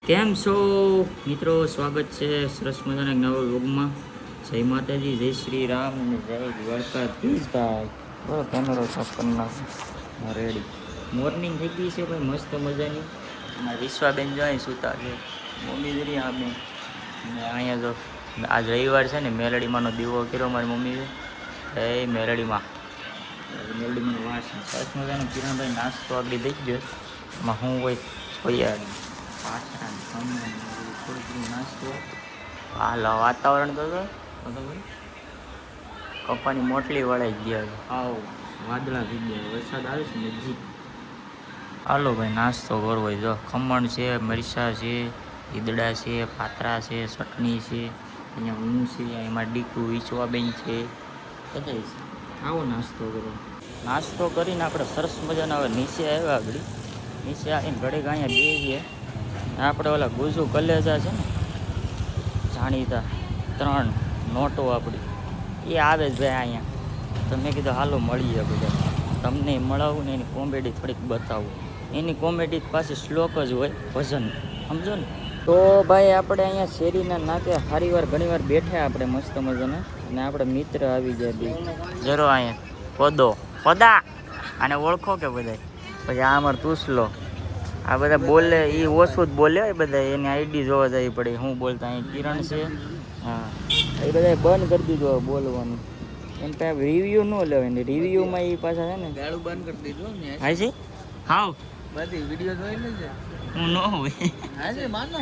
કેમ છો મિત્રો? સ્વાગત છે સરસ મજાના નવા વ્લોગમાં. જય માતાજી, જય શ્રી રામ અને જય દ્વારકાધીશભાઈ. બરો કેમેરો સાફ કરી નાખો. રેડી મોર્નિંગ થઈ ગઈ છે ભાઈ, મસ્ત મજાની. અમારા વિશ્વાબેન જો અહીં સૂતા છે, મમ્મી જરી અમે ને અહીંયા જો આજ રવિવાર છે ને, મેલડીમાંનો દીવો કર્યો મારી મમ્મીએ. એ મેલડીમાં વાસ સરસ મજાનો કિરણભાઈ નાસ્તો આગળ દઈ ગયો. એમાં હું હોય સોયાબીન થોડું નાસ્તો. હાલ વાતાવરણ તો કપાની મોટલી વળાઈ ગયા. આવ વાદળા થઈ ગયા, વરસાદ આવે છે નજીક. હાલો ભાઈ નાસ્તો કરવો. જો ખમણ છે, મરચાં છે, ઈદડા છે, પાતરા છે, ચટણી છે, અહીંયા હું છે, એમાં ડીકું વિચવાબેન છે, બધા છે. આવો નાસ્તો કરો. નાસ્તો કરીને આપણે સરસ મજાના હવે નીચે આવ્યા. આગળ નીચે આવીને ઘડીક અહીંયા બેસીએ. આપણે ઓલા ગુજુ કલેજા છે ને, જાણીતા 3 નોટો આપણી, એ આવે જ ભાઈ અહીંયા. તો મેં કીધું હાલો મળીએ બધા, તમને મળાવું ને એની કોમેડી થોડીક બતાવું. એની કોમેડી પાછી શ્લોક જ હોય, ભજન, સમજો ને. તો ભાઈ આપણે અહીંયા શેરીના નાકે સારી ઘણીવાર બેઠા આપણે મસ્ત મજાના, અને આપણે મિત્ર આવી જાય બી જરો અહીંયા પદા આને ઓળખો કે બધા. પછી આ અમારે તુસલો, આ બધા બોલે એ ઓછું જ બોલે બધા, એની આઈડી જોવા જવી પડે. હું બોલતા અહીં કિરણ છે, હા એ બધા બંધ કરી દીધું બોલવાનું. એમ પાસે રિવ્યૂ ન લેવાય ને, રિવ્યૂમાં એ પાછા છે ને ગાળું બંધ કરી દીધું. હા છે, હાવ બધી વિડીયો જોઈ લેજે. હું ન હોય હા માનો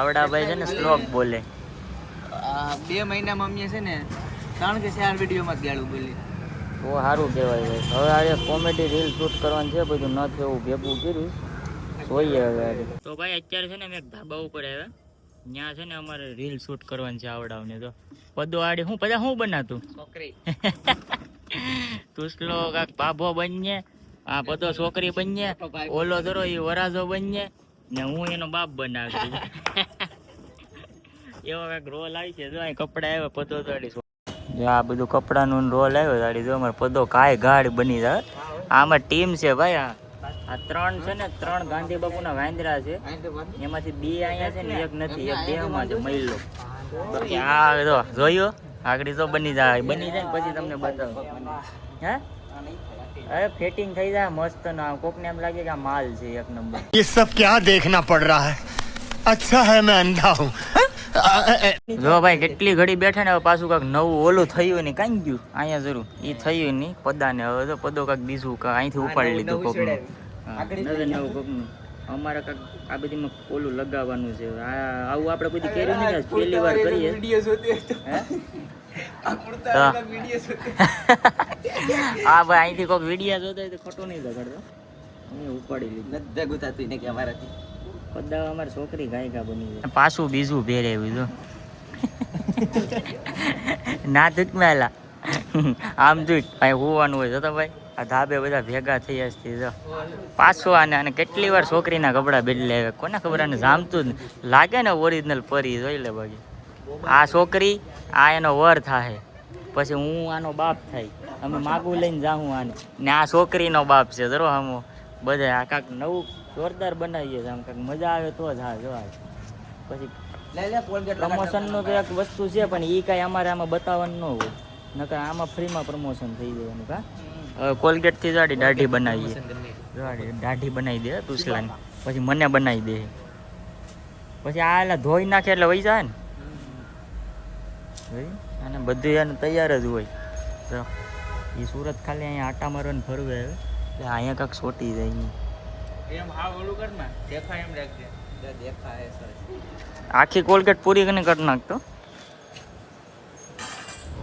આવડા ભાઈ છે ને શ્લોક બોલે. 2 મહિનામાં અમે છે ને 3 કે 4 વિડીયોમાં ગાળું બોલી. બહુ સારું કહેવાય ભાઈ. હવે આજે કોમેડી રીલ શૂટ કરવાનું છે, બધું ન થયું ભેગું કર્યું જોઈએ હવે. તો ભાઈ અત્યારે છે ને અમે ધાબા ઉપર આવ્યા, ત્યાં છે ને અમારે રીલ શૂટ કરવાની છે આવડાવને. તો પદો આડી હું બધા શું બનાતું છોકરી તુસલો કાક બાભો બનીએ, આ પદો છોકરી બનીએ, ઓલો ધરો એ વરાજો બનીએ ને હું એનો બાપ બનાવી એવો કાંઈક રોલ આવી છે. જો અહીં કપડા આવ્યા, પદો તો આ બધું કપડાનું રોલ આવ્યો તાડી. જો અમારે પદો કાંઈ ગાઢ બની જાય. આમાં ટીમ છે ભાઈ. આ 3 છે ને, 3 ગાંધી બાપુના વાંદરા છે, એમાંથી 2 અહીંયા છે ને, 1 નથી, 1 દેહમાં છે મહિલો. આ જો જોયો આગળ તો બની જાય ને પછી તમને બતાવો. હે અરે ફિટિંગ થઈ જાય મસ્ત ના. કોકને એમ લાગે કે આ માલ છે 1 નંબર. ये सब क्या देखना पड़ रहा है? अच्छा है मैं अंधा हूँ. જો ભાઈ કેટલી ઘડી બેઠા ને, હવે પાછું કાંક નવું ઓલું થયું ને, કાંઈ ગયું અહીંયા જરૂર એ થયું નહીં પદાને. હવે તો પદો કાંક બીજું અહીંથી ઉપાડી લીધું કોકનું, નવું કોકનું. અમારે કાંક આ બધીમાં ઓલું લગાવવાનું છે. આવું આપણે બધી કર્યું નહીં, પહેલી વાર કરીએ. હા ભાઈ અહીંથી કોઈક વિડીયો જોતા હોય તો ખોટું નહીં લગાડતો. અમે ઉપાડી લીધું ભેગું થતું ને કે અમારાથી પદા અમારી છોકરી ગાયકા બની જાય. પાછું બીજું પહેરેવું જો ના દુખમેલા આમ જોઈ ભાઈ હોવાનું હોય. જતો ભાઈ આ ધાબે બધા ભેગા થઈ જતી. જો પાછું આને કેટલી વાર છોકરીના કપડાં બદલે. કોને ખબર આને જામતું જ લાગે ને ઓરિજિનલ પરી જોઈ લે. બાકી આ છોકરી આ એનો વર થાય, પછી હું આનો બાપ થાય. અમે માગું લઈને જાઉં આને, ને આ છોકરીનો બાપ છે. જરો આમો બધા આ કાંક નવું જોરદાર બનાવીએ છીએ. આમ કાંઈક મજા આવે તો જ. હા જો પછી પ્રમોશનનું તો એક વસ્તુ છે, પણ એ કાંઈ અમારે આમાં બતાવવાનું ન હોય, નકર આમાં ફ્રીમાં પ્રમોશન થઈ જવાનું. કા કોલગેટથી દાઢી બનાવીએ, દાઢી બનાવી દે તુસલાની, પછી મને બનાવી દે, પછી આ એટલે ધોઈ નાખે એટલે વહી જાય ને. અને બધું એને તૈયાર જ હોય. તો એ સુરત ખાલી અહીંયા આટા મારવાને ફરવે એટલે અહીંયા કાંઈક સોટી જાય. એમ હા ઓલું કર ને દેખાય એમ રાખજે. દેખાય આખી કોલગેટ પૂરી કરીને કરી નાખતો.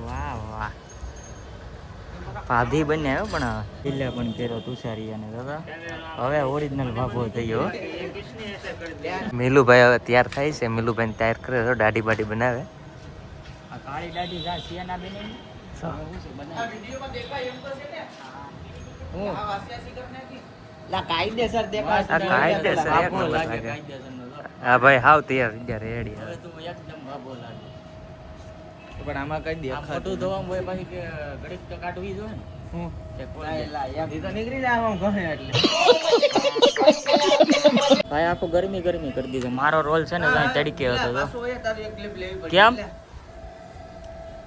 વાહ વાહ ભાભી બને આવ્યો. પણ દિલ્લે પણ કર્યો તુષારી અને દાદા હવે ઓરિજિનલ ભાભો થયો. મિલુભાઈ હવે તૈયાર થાય છે. મિલુભાઈ તૈયાર કરે તો દાઢી બાઢી બનાવે. આ કાળી દાઢી જા સિયાના બેને કાયદેસર દેખાય. હા ભાઈ હાવ તૈયાર અત્યારે રેડી. હવે તું એકદમ ભાભો લાગે. પણ આમાં કઈ દેખાતું ધોવામાં હોય પાછી કે ઘડીક તો કાઢવી જોઈએ ને. ભાઈ આખું ગરમી ગરમી કરી દીધું. મારો રોલ છે ને તડકે હતો તો કેમ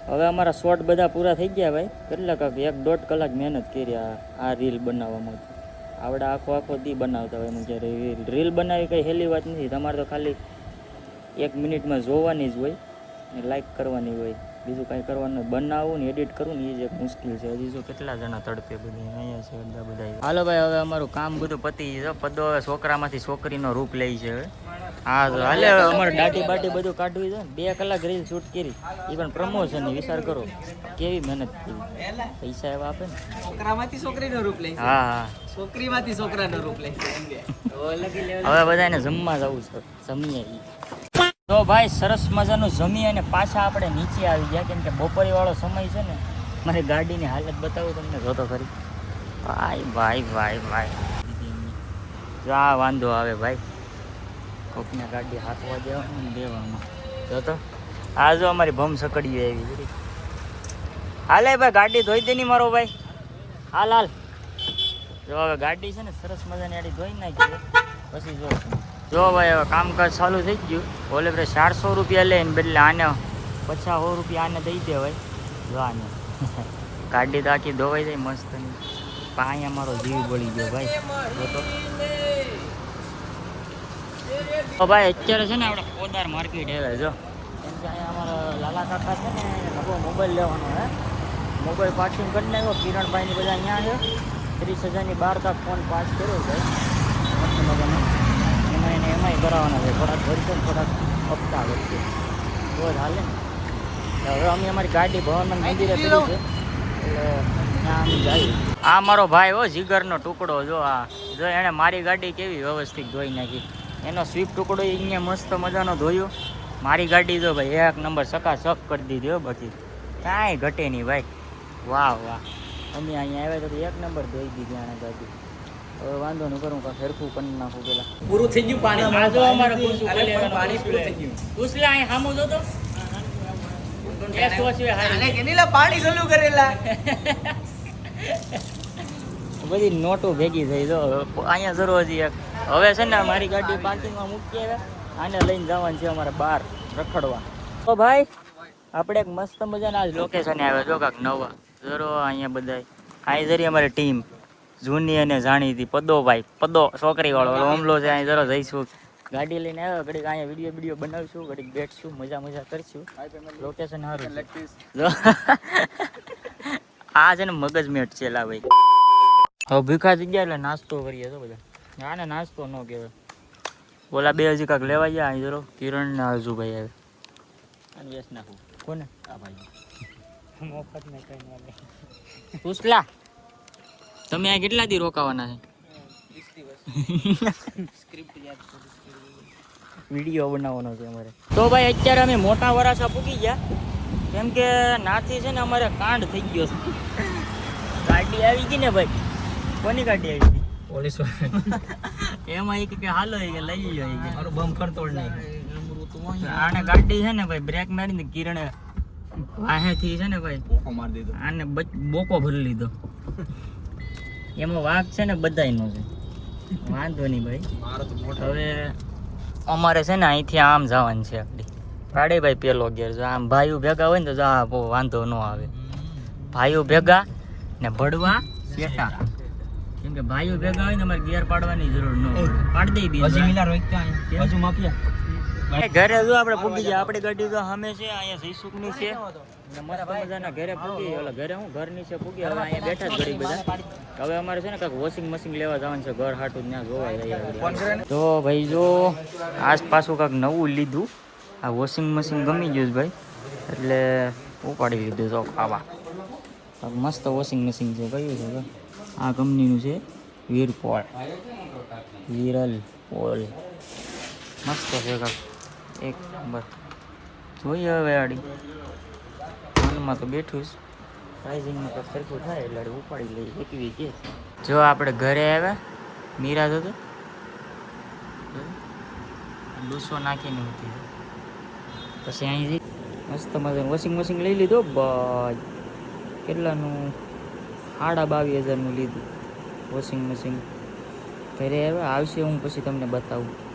હવે અમારા શોર્ટ બધા પૂરા થઈ ગયા ભાઈ. કેટલા કાક 1.5 કલાક મહેનત કરી આ રીલ બનાવવામાં. આવડે આખો દી બનાવતા હોય એનું જ્યારે રીલ બનાવી કંઈ હેલી વાત નથી. તમારે તો ખાલી 1 મિનિટમાં જોવાની જ હોય ને લાઈક કરવાની હોય, બીજું કાંઈ કરવાનું. બનાવવું ને એડિટ કરવું ને એ જ એક મુશ્કેલ છે. હજી જો કેટલા જણા તડપે બધી અહીંયા છે બધા. હાલો ભાઈ હવે અમારું કામ બધું પતી ગયું. પદો હવે છોકરામાંથી છોકરીનો રૂપ લે છે હવે. હા તો હાલે અમારે દાઢી બાટી બધું કાઢવી છે. 2 કલાક રીલ શૂટ કરી એ પણ પ્રમોશન. વિચાર કરો કેવી મહેનત કરી. પૈસા એવા આપે ને. છોકરામાંથી છોકરીનો રૂપ લે છે. હા હા છોકરીમાંથી છોકરાનો રૂપ લે છે. હવે બધાને જમવા જવું છે. જમીએ ઈ. તો ભાઈ સરસ મજાનું જમી અને પાછા આપણે નીચે આવી ગયા. કેમ કે બપોરી વાળો સમય છે ને. મારી ગાડીની હાલત બતાવું તમને, જોતો ખરી. ભાઈ ભાઈ ભાઈ ભાઈ જા વાંધો આવે ભાઈ. કોકને ગાડી હાથવા દેવાનું દેવામાં જોતો. આ જો અમારી ભમ સકડી આવી. હાલે ભાઈ ગાડી ધોઈ દે ની મારો ભાઈ. હાલ હાલ જો હવે ગાડી છે ને સરસ મજાની આડી ધોઈ નાખી પછી જો ભાઈ હવે કામકાજ ચાલુ થઈ ગયું. ઓલે ભાઈ 400 રૂપિયા લઈને બદલે આને 50 રૂપિયા આને દઈ દે ભાઈ. જો આને ગાડી તો આખી ધોવાઈ જાય મસ્ત. અહીંયા મારો જીવ બળી ગયો ભાઈ. તો ભાઈ અત્યારે છે ને આપણે પોદાર માર્કેટ આવે જો. કેમ કે અહીંયા અમારા લાલા કાકા છે ને નવો મોબાઈલ લેવાનો હે. મોબાઈલ પાર્સિંગ કરી નાખ્યો. કિરણભાઈની બધા અહીંયા છે. 30,000ની 12 કાક ફોન પાસ કર્યો ભાઈ. મસ્ત મજાનો એમાંય કરાવવાના છે. થોડાક ભરશે ને થોડાક હપ્તા વધશે તો જ હાલે ને. હવે અમે અમારી ગાડી ભવનના મંદિરે કરી છે એટલે ત્યાં અમે જઈએ. આ મારો ભાઈ હો જીગરનો ટુકડો જો. આ જો એણે મારી ગાડી કેવી વ્યવસ્થિત ધોઈ નાખી. એનો સ્વીપ ટુકડો અહીંયા મસ્ત મજાનો ધોયો. મારી ગાડી જો ભાઈ 1 નંબર ચકાચક કરી દીધી હો. બાકી કાંઈ ઘટે નહીં ભાઈ. વાહ વાહ. અમે અહીંયા આવ્યા તો 1 નંબર ધોઈ દીધી આને ગાડી. હવે વાંધો નહીં કરું કાંઈ ફેરફું કરી નાખું પેલા. પૂરું થઈ ગયું પાણી. આ જો અમારે પાણી પૂરું થઈ ગયું. ઉસલા અહીં સામું જોતો પાણી ચાલુ કરેલા બધી નોટો ભેગી થઈ જો. અહીંયા જરૂર હજી એક હવે છે ને મારી ગાડી પાર્કિંગમાં મૂકી આવ્યા. આને લઈને જવાનું છે અમારે બહાર રખડવા. તો ભાઈ આપણે એક મસ્ત મજાના આજ લોકેશન આવ્યા જો કાંક નવા જરો. અહીંયા બધા અહીં જરી અમારી ટીમ જૂની અને જાણીતી પદોભાઈ પદો છોકરીવાળો ઓમલો છે. અહીં જરો જઈશું ગાડી લઈને આવ્યો. ઘડીક અહીંયા વિડીયો બનાવીશું, ઘડીક બેઠશું, મજા કરીશું. લોકેશન સારું આ છે ને મગજ મેટ છે લા ભાઈ. હવે ભૂખા થઈ ગયા એટલે નાસ્તો કરીએ તો બધા. આને નાસ્તો ન કહેવાય. ઓલા બે હજી કાંક લેવા ગયા અહીં જરો. કિરણ ને અર્જુભાઈ આવે અને વેસ નાખું કોને આ ભાઈ મફત ને કઈ ના લે. ઉસલા તમે આ કેટલા દી રોકાવાના છે? 20 દિવસ. સ્ક્રિપ્ટ યાદ કરો. વિડીયો બનાવવાનો છે અમારે. તો ભાઈ અત્યારે અમે મોટા વરાછા પૂકી ગયા. કેમ કે નાથી છે ને અમારે કાંડ થઈ ગયો છે. ગાડી આવી ગઈ ને ભાઈ. કોની ગાડી આવી ગઈ? પોલીસ એમાં એક કે હાલો કે લઈ લો કે મારું બમ કરતોડ નહીં. આને ગાડી છે ને ભાઈ બ્રેક મારીને કિરણે વાહેથી છે ને ભાઈ માર દીધો. આને બોકો ભરી લીધો. એમાં વાઘ છે ને બધાયનો છે. વાંધો નહીં ભાઈ. મારો તો મોટો. હવે અમારે છે ને અહીંથી આમ જવાનું છે આપણી ગાડી ભાઈ. પેલો ગેર જો આમ ભાઈઓ ભેગા હોય ને તો જા બહુ વાંધો ન આવે. ભાઈઓ ભેગા ને ભડવા બેટા. કેમ કે ભાઈઓ ભેગા હોય ને અમારે ગેર પાડવાની જરૂર ન પડે. પાડી દઈ હજી દઈએ. મિલા રોક ત્યાં હજુ માફિયા. ઘરે જો આપણે પૂગી ગયા. આપણી ગાડી તો સામે છે. અહીંયા જઈસુકની છે ને મસ્ત મજાના ઘરે પૂગી. ઓલા ઘરે હું ઘર નીચે પૂગી. હવે અહીંયા બેઠા જ ઘડી બધા. હવે અમારે છે ને કાંઈક વોશિંગ મશીન લેવા જવાનું છે. ઘર હાટું ત્યાં જોવા જઈએ. તો ભાઈ જો આસપાસું કાંઈક નવું લીધું. આ વોશિંગ મશીન ગમી ગયું છે ભાઈ એટલે ઉપાડી લીધું. તો આવા મસ્ત વોશિંગ મશીન છે. કયું છે આ કંપનીનું છે? વીરપોલ. મસ્ત છે કાંક એક નંબર. જોઈએ હવે આડી મનમાં તો બેઠું જ. પ્રાઇઝિંગમાં તો સરખું થાય એટલે ઉપાડી લઈએ. એકવી કે જો આપણે ઘરે આવ્યા. મીરા તો ડૂસો નાખીને હતી. પછી અહીં જઈ મસ્ત મજાનું વોશિંગ મશીન લઈ લીધો ભાઈ. કેટલાનું 22,000નું લીધું વોશિંગ મશીન. ઘરે હવે આવશે હું પછી તમને બતાવું.